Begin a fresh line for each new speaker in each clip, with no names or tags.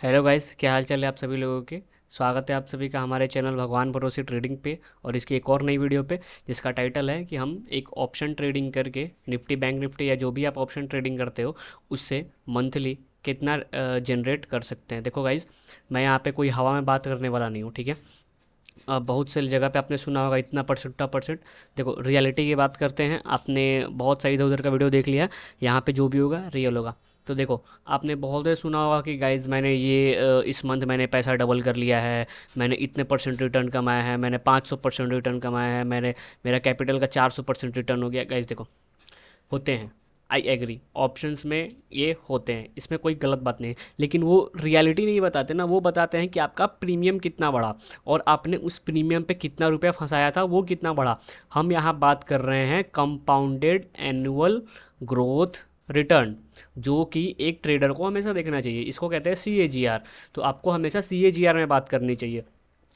Hello guys, क्या हाल चाल है आप सभी लोगों के। स्वागत है आप सभी का हमारे चैनल भगवान भरोसे ट्रेडिंग पे और इसकी एक और नई वीडियो पे, जिसका टाइटल है कि हम एक ऑप्शन ट्रेडिंग करके निफ्टी बैंक निफ्टी या जो भी आप ऑप्शन ट्रेडिंग करते हो उससे मंथली कितना जनरेट कर सकते हैं। देखो गाइस, मैं यहाँ पे कोई हवा में बात करने वाला नहीं हूँ, ठीक है। बहुत सारी जगह पे आपने सुना होगा इतना परसेंट उतना परसेंट। देखो, रियलिटी की बात करते हैं। आपने बहुत सारी इधर उधर का वीडियो देख लिया है। यहाँ पे जो भी होगा रियल होगा। तो देखो, आपने बहुत देर सुना होगा कि गाइज मैंने ये इस मंथ मैंने पैसा डबल कर लिया है, मैंने इतने परसेंट रिटर्न कमाया है, मैंने 500% रिटर्न कमाया है, मैंने मेरा कैपिटल का 400% रिटर्न हो गया। गाइज देखो, होते हैं। आई एग्री, ऑप्शंस में ये होते हैं, इसमें कोई गलत बात नहीं है। लेकिन वो रियलिटी नहीं बताते ना, वो बताते हैं कि आपका प्रीमियम कितना बढ़ा और आपने उस प्रीमियम पे कितना रुपया फंसाया था, वो कितना बढ़ा। हम यहाँ बात कर रहे हैं कंपाउंडेड एनुअल ग्रोथ रिटर्न, जो कि एक ट्रेडर को हमेशा देखना चाहिए। इसको कहते हैं सी ए जी आर। तो आपको हमेशा सी ए जी आर में बात करनी चाहिए।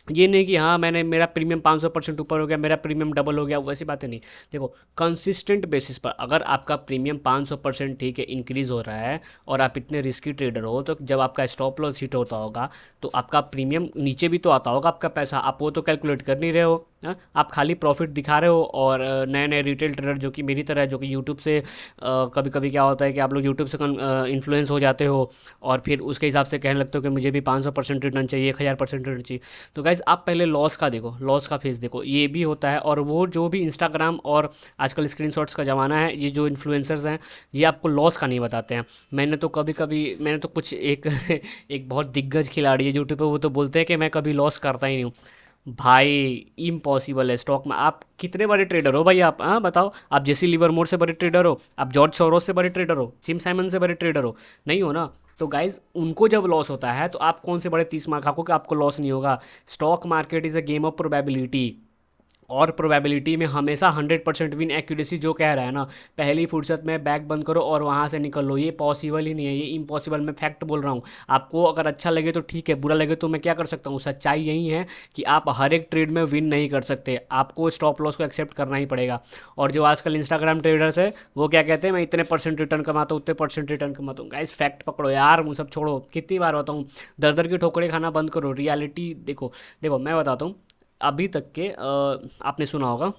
ये नहीं कि हाँ मैंने मेरा प्रीमियम 500% ऊपर हो गया, मेरा प्रीमियम डबल हो गया, वैसी बातें नहीं। देखो, कंसिस्टेंट बेसिस पर अगर आपका प्रीमियम 500% ठीक है इंक्रीज हो रहा है और आप इतने रिस्की ट्रेडर हो, तो जब आपका स्टॉप लॉस हिट होता होगा तो आपका प्रीमियम नीचे भी तो आता होगा आपका पैसा। आप वो तो कैलकुलेट कर नहीं रहे हो। हाँ? आप खाली प्रॉफिट दिखा रहे हो। और नए नए रिटेल ट्रेडर जो कि मेरी तरह है, जो कि यूट्यूब से कभी कभी क्या होता है कि आप लोग यूट्यूब से इन्फ्लुएंस हो जाते हो और फिर उसके हिसाब से कहने लगते हो कि मुझे भी 500% रिटर्न चाहिए, 1000% रिटर्न चाहिए। तो गाइज आप पहले लॉस का देखो, लॉस का फेस देखो, ये भी होता है। और वो जो भी इंस्टाग्राम और आजकल स्क्रीनशॉट्स का ज़माना है, ये जो इन्फ्लुएंसर्स हैं ये आपको लॉस का नहीं बताते हैं। मैंने तो कुछ एक एक बहुत दिग्गज खिलाड़ी है यूट्यूब पे, वो तो बोलते हैं कि मैं कभी लॉस करता ही नहीं हूँ। भाई, इम्पॉसिबल है स्टॉक में। आप कितने बड़े ट्रेडर हो भाई? आप हाँ बताओ, आप जेसी लिवरमोर से बड़े ट्रेडर हो? आप जॉर्ज सोरोस से बड़े ट्रेडर हो? जिम साइमन से बड़े ट्रेडर हो? नहीं हो ना। तो गाइज, उनको जब लॉस होता है तो आप कौन से बड़े 30 मार्क आपको कि आपको लॉस नहीं होगा। Stock market is a game of probability. और प्रोबेबिलिटी में हमेशा 100% विन एक्यूरेसी जो कह रहा है ना, पहली फुर्सत में बैग बंद करो और वहाँ से निकल लो, ये पॉसिबल ही नहीं है, ये इम्पॉसिबल। मैं फैक्ट बोल रहा हूँ। आपको अगर अच्छा लगे तो ठीक है, बुरा लगे तो मैं क्या कर सकता हूँ। सच्चाई यही है कि आप हर एक ट्रेड में विन नहीं कर सकते, आपको स्टॉप लॉस को एक्सेप्ट करना ही पड़ेगा। और जो आजकल इंस्टाग्राम ट्रेडर्स है वो क्या कहते हैं, मैं इतने परसेंट रिटर्न कमाता हूँ, उतने परसेंट रिटर्न कमाता हूँ। गाइस फैक्ट पकड़ो यार, वो सब छोड़ो। कितनी बार बताऊँ, दर दर की ठोकरें खाना बंद करो, रियलिटी देखो। देखो मैं बताता हूँ, अभी तक के आपने सुना होगा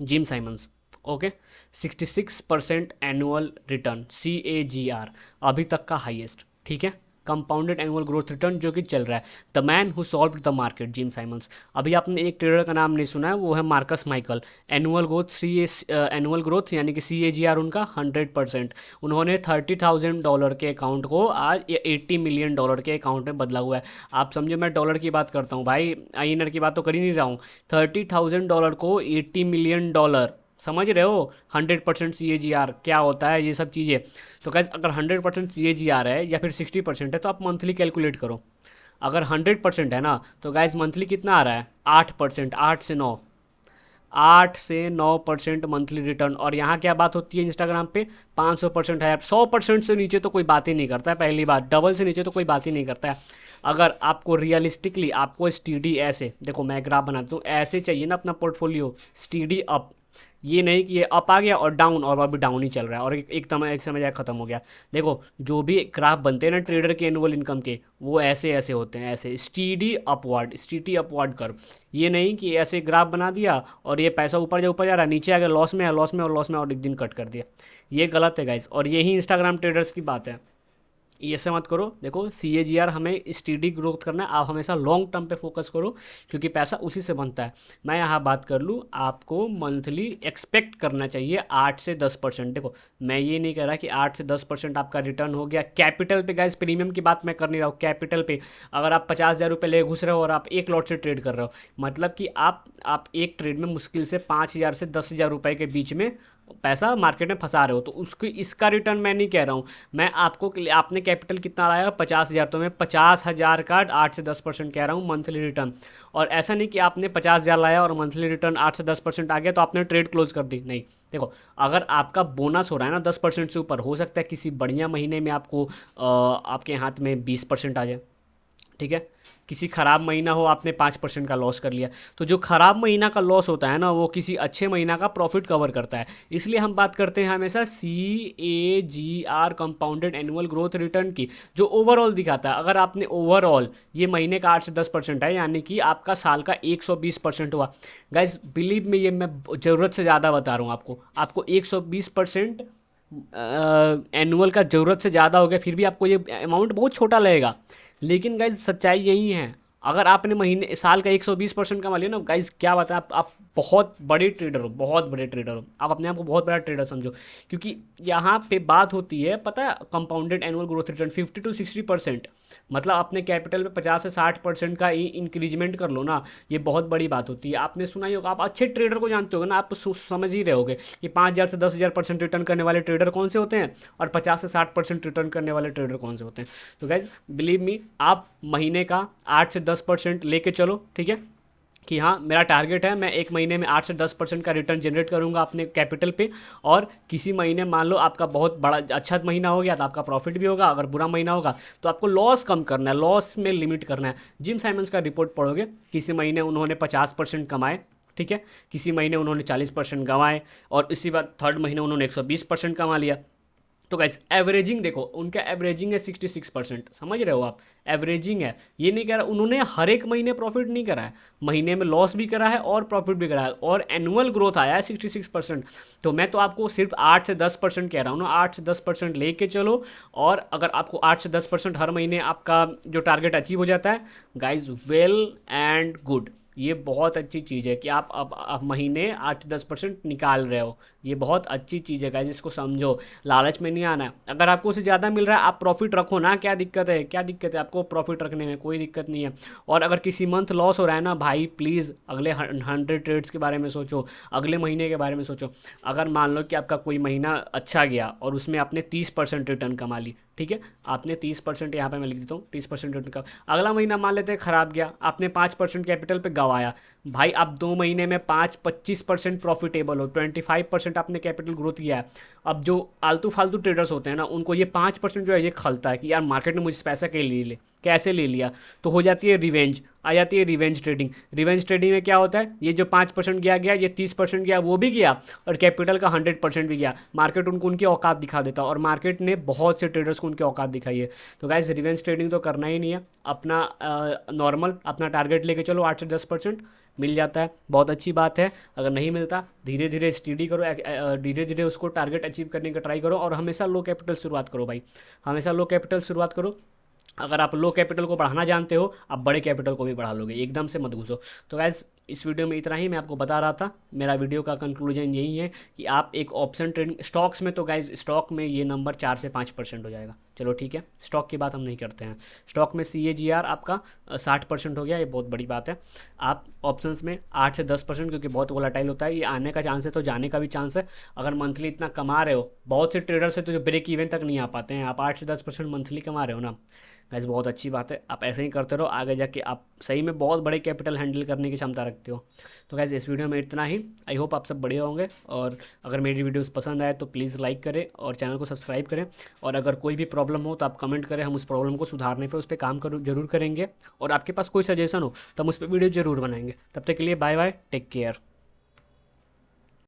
Jim Simons. Okay, 66% annual return, CAGR, अभी तक का हाईएस्ट, ठीक है। कंपाउंडेड एनुअल ग्रोथ रिटर्न जो कि चल रहा है। The man who solve the market, Jim Simons. अभी आपने एक ट्रेडर का नाम नहीं सुना है, वो है Marcus Michael. Annual growth annual growth यानी कि CAGR उनका 100%। उन्होंने $30,000 के अकाउंट को आज $80 million के अकाउंट में बदला हुआ है। आप समझो, मैं डॉलर की बात करता हूँ भाई, INR की बात तो कर ही नहीं रहा हूँ। $30,000 को $80 million, समझ रहे हो। 100% CAGR क्या होता है, ये सब चीज़ें। तो कैसे, अगर 100% CAGR है या फिर 60% है तो आप मंथली कैलकुलेट करो। अगर 100% है ना तो गैस मंथली कितना आ रहा है? 8%, 8 से 9, 8 से 9% मंथली रिटर्न। और यहाँ क्या बात होती है इंस्टाग्राम पे? 500% है। 100% से नीचे तो कोई बात ही नहीं करता है, पहली बात। डबल से नीचे तो कोई बात ही नहीं करता है। अगर आपको रियलिस्टिकली, आपको स्टीडी, ऐसे देखो मैं ग्राफ बनाता हूँ, ऐसे चाहिए ना अपना पोर्टफोलियो, स्टीडी अप। ये नहीं कि ये अप आ गया और डाउन, और अभी डाउन ही चल रहा है और एक समय जाए खत्म हो गया। देखो, जो भी ग्राफ बनते हैं ना ट्रेडर के एनुअल इनकम के, वो ऐसे ऐसे होते हैं, ऐसे steady upward, steady upward curve. ये नहीं कि ऐसे ग्राफ बना दिया और ये पैसा ऊपर जा रहा है, नीचे आ गया, लॉस में है, लॉस में और लॉस में, और एक दिन कट कर दिया। ये गलत है गाइस, और यही इंस्टाग्राम ट्रेडर्स की बात है। ये ऐसे मत करो। देखो, CAGR हमें स्टीडी ग्रोथ करना है, आप हमेशा लॉन्ग टर्म पे फोकस करो, क्योंकि पैसा उसी से बनता है। मैं यहाँ बात कर लूँ, आपको मंथली एक्सपेक्ट करना चाहिए 8 से 10%। देखो, मैं ये नहीं कह रहा कि 8 से 10% आपका रिटर्न हो गया कैपिटल पे। गाइस प्रीमियम की बात मैं कर नहीं रहा हूँ, कैपिटल पे। अगर आप 50,000 रुपये ले घुस रहे हो और आप एक लॉट से ट्रेड कर रहे हो, मतलब कि आप एक ट्रेड में मुश्किल से 5,000 से 10,000 रुपये के बीच में पैसा मार्केट में फंसा रहे हो, तो उसको इसका रिटर्न मैं नहीं कह रहा हूँ। मैं आपको, आपने कैपिटल कितना लाया? 50,000, तो मैं 50,000 का 8 से 10% कह रहा हूँ मंथली रिटर्न। और ऐसा नहीं कि आपने 50,000 लाया और मंथली रिटर्न 8 से 10% आ गया तो आपने ट्रेड क्लोज कर दी, नहीं। देखो, अगर आपका बोनस हो रहा है ना 10% से ऊपर, हो सकता है किसी बढ़िया महीने में आपको आपके हाथ में 20% आ जाए, ठीक है। किसी ख़राब महीना हो, आपने 5% का लॉस कर लिया, तो जो ख़राब महीना का लॉस होता है ना, वो किसी अच्छे महीना का प्रॉफिट कवर करता है। इसलिए हम बात करते हैं हमेशा CAGR, compounded annual growth return की, जो ओवरऑल दिखाता है। अगर आपने ओवरऑल ये महीने का 8 से 10% है, यानी कि आपका साल का 120% हुआ। गाइज बिलीव में, ये मैं ज़रूरत से ज़्यादा बता रहा हूँ आपको 120% एनुअल का ज़रूरत से ज़्यादा हो गया, फिर भी आपको ये अमाउंट बहुत छोटा लगेगा। लेकिन गाइज सच्चाई यही है, अगर आपने महीने साल का 120% कमा लिया ना गाइज, क्या बताएं, आप बहुत बड़े ट्रेडर हो, बहुत बड़े ट्रेडर हो, आप अपने आप को बहुत बड़ा ट्रेडर समझो। क्योंकि यहाँ पे बात होती है, पता है, compounded annual growth return 50 to 60%, मतलब अपने कैपिटल पे 50 से 60% का इंक्रीजमेंट कर लो ना, ये बहुत बड़ी बात होती है। आपने सुना ही होगा, आप अच्छे ट्रेडर को जानते हो ना, आप समझ ही रहे होगे कि 5,000 से 10,000% रिटर्न करने वाले ट्रेडर कौन से होते हैं और 50 से 60% रिटर्न करने वाले ट्रेडर कौन से होते हैं। तो गाइज बिलीव मी, आप महीने का 8 से 10% लेके चलो, ठीक है, कि हाँ मेरा टारगेट है, मैं एक महीने में 8 से 10% का रिटर्न जनरेट करूंगा अपने कैपिटल पे। और किसी महीने मान लो आपका बहुत बड़ा अच्छा महीना हो गया तो आपका प्रॉफिट भी होगा, अगर बुरा महीना होगा तो आपको लॉस कम करना है, लॉस में लिमिट करना है। जिम साइमंस का रिपोर्ट पढ़ोगे, किसी महीने उन्होंने 50% कमाए, ठीक है, किसी महीने उन्होंने 40% गंवाए, और इसी बात थर्ड महीने उन्होंने 120% कमा लिया। तो गाइस एवरेजिंग देखो, उनका एवरेजिंग है 66%, समझ रहे हो आप, एवरेजिंग है। ये नहीं कह रहा उन्होंने हर एक महीने प्रॉफिट नहीं करा है, महीने में लॉस भी करा है और प्रॉफिट भी करा है, और एनुअल ग्रोथ आया है 66%। तो मैं तो आपको सिर्फ 8 से 10% कह रहा हूँ ना, 8 से 10% लेके चलो। और अगर आपको 8 से 10% हर महीने आपका जो टारगेट अचीव हो जाता है गाइज, वेल एंड गुड, ये बहुत अच्छी चीज़ है कि आप महीने 8 से 10% निकाल रहे हो, ये बहुत अच्छी चीज़ है गाइस, इसको समझो। लालच में नहीं आना है, अगर आपको उससे ज़्यादा मिल रहा है आप प्रॉफिट रखो ना, क्या दिक्कत है, क्या दिक्कत है आपको प्रॉफिट रखने में, कोई दिक्कत नहीं है। और अगर किसी मंथ लॉस हो रहा है ना भाई, प्लीज़ अगले 100 ट्रेड्स के बारे में सोचो, अगले महीने के बारे में सोचो। अगर मान लो कि आपका कोई महीना अच्छा गया और उसमें आपने 30% रिटर्न कमा ली, ठीक है, आपने 30%, यहाँ पे मैं लिख देता हूँ 30% रिटर्न का। अगला महीना मान लेते हैं ख़राब गया, आपने 5% कैपिटल पे गवाया, भाई आप 2 महीने में 25% प्रॉफिटेबल हो, 25% आपने कैपिटल ग्रोथ किया है। अब जो आलतू फालतू ट्रेडर्स होते हैं ना, उनको ये 5% जो है ये खलता है कि यार मार्केट ने मुझसे पैसा कैसे ले लिया, तो हो जाती है रिवेंज, आ जाती है रिवेंज ट्रेडिंग। रिवेंज ट्रेडिंग में क्या होता है, ये जो 5% गया ये 30% गया, वो भी गया, और कैपिटल का 100% भी गया। मार्केट उनको उनकी औकात दिखा देता है, और मार्केट ने बहुत से ट्रेडर्स को उनकी औकात दिखाई है। तो गाइस रिवेंज ट्रेडिंग तो करना ही नहीं है, अपना नॉर्मल अपना टारगेट लेके चलो, 8 से 10% मिल जाता है, बहुत अच्छी बात है। अगर नहीं मिलता, धीरे धीरे स्टडी करो, धीरे धीरे उसको टारगेट अचीव करने का ट्राई करो, और हमेशा लो कैपिटल शुरुआत करो भाई, हमेशा लो कैपिटल शुरुआत करो। अगर आप लो कैपिटल को बढ़ाना जानते हो, आप बड़े कैपिटल को भी बढ़ा लोगे, एकदम से मत घुसो। तो गाइस इस वीडियो में इतना ही मैं आपको बता रहा था, मेरा वीडियो का कंक्लूजन यही है कि आप एक ऑप्शन ट्रेडिंग स्टॉक्स में, तो गाइस स्टॉक में ये नंबर 4 से 5% हो जाएगा, चलो ठीक है, स्टॉक की बात हम नहीं करते हैं। स्टॉक में CAGR आपका 60% हो गया, ये बहुत बड़ी बात है। आप ऑप्शंस में 8 से 10%, क्योंकि बहुत वोलाटाइल होता है, ये आने का चांस है तो जाने का भी चांस है। अगर मंथली इतना कमा रहे हो, बहुत से ट्रेडर्स है तो जो ब्रेक इवन तक नहीं आ पाते हैं, आप 8 से 10% मंथली कमा रहे हो ना गाइस, बहुत अच्छी बात है। आप ऐसे ही करते रहो, आगे जाके आप सही में बहुत बड़े कैपिटल हैंडल करने की क्षमता रखते हो। तो गाइस इस वीडियो में इतना ही, आई होप आप सब बढ़िया होंगे, और अगर मेरी वीडियोस पसंद आए तो प्लीज़ लाइक करें और चैनल को सब्सक्राइब करें। और अगर कोई भी प्रॉब्लम हो तो आप कमेंट करें, हम उस प्रॉब्लम को सुधारने पे उस पर काम जरूर करेंगे। और आपके पास कोई सजेशन हो तो हम उस पर वीडियो ज़रूर बनाएंगे। तब तक के लिए बाय बाय, टेक केयर।